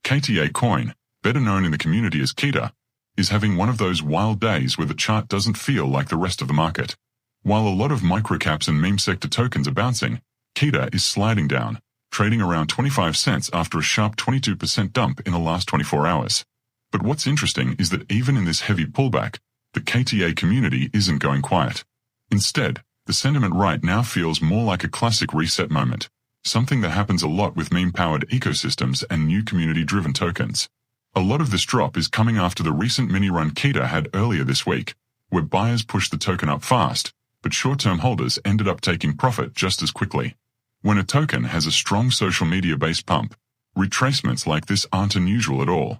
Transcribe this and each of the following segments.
KTA Coin, better known in the community as Keeta, is having one of those wild days where the chart doesn't feel like the rest of the market. While a lot of microcaps and meme sector tokens are bouncing, Keeta is sliding down, trading around 25 cents after a sharp 22% dump in the last 24 hours. But what's interesting is that even in this heavy pullback, the KTA community isn't going quiet. Instead, the sentiment right now feels more like a classic reset moment, something that happens a lot with meme-powered ecosystems and new community-driven tokens. A lot of this drop is coming after the recent mini-run Keeta had earlier this week, where buyers pushed the token up fast, but short-term holders ended up taking profit just as quickly. When a token has a strong social media-based pump, retracements like this aren't unusual at all.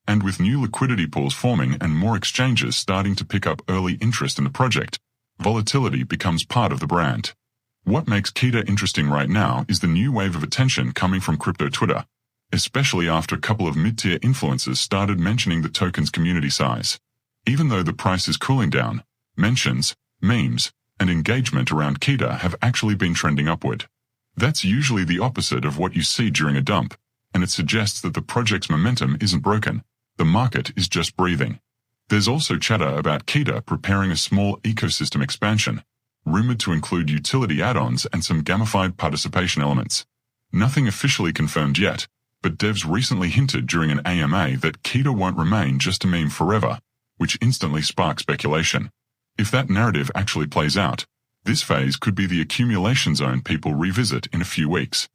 And with new liquidity pools forming and more exchanges starting to pick up early interest in the project, volatility becomes part of the brand. What makes Keeta interesting right now is the new wave of attention coming from crypto Twitter, especially after a couple of mid-tier influencers started mentioning the token's community size. Even though the price is cooling down, mentions, memes, and engagement around Keeta have actually been trending upward. That's usually the opposite of what you see during a dump, and it suggests that the project's momentum isn't broken. The market is just breathing. There's also chatter about Keeta preparing a small ecosystem expansion, rumored to include utility add-ons and some gamified participation elements. Nothing officially confirmed yet, but devs recently hinted during an AMA that Keeta won't remain just a meme forever, which instantly sparked speculation. If that narrative actually plays out, this phase could be the accumulation zone people revisit in a few weeks.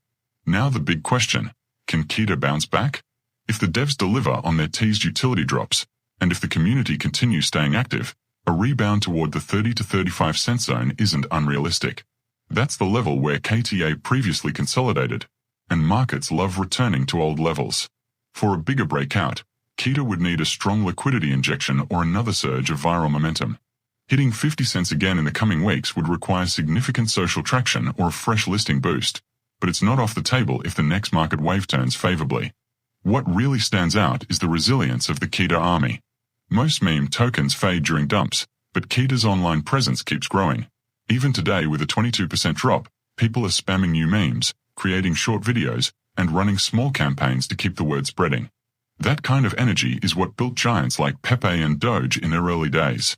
Now the big question, can Keeta bounce back? If the devs deliver on their teased utility drops, and if the community continues staying active, a rebound toward the 30 to 35 cent zone isn't unrealistic. That's the level where KTA previously consolidated, and markets love returning to old levels. For a bigger breakout, Keeta would need a strong liquidity injection or another surge of viral momentum. Hitting 50 cents again in the coming weeks would require significant social traction or a fresh listing boost, but it's not off the table if the next market wave turns favorably. What really stands out is the resilience of the Keeta army. Most meme tokens fade during dumps, but Keeta's online presence keeps growing. Even today with a 22% drop, people are spamming new memes, creating short videos, and running small campaigns to keep the word spreading. That kind of energy is what built giants like Pepe and Doge in their early days.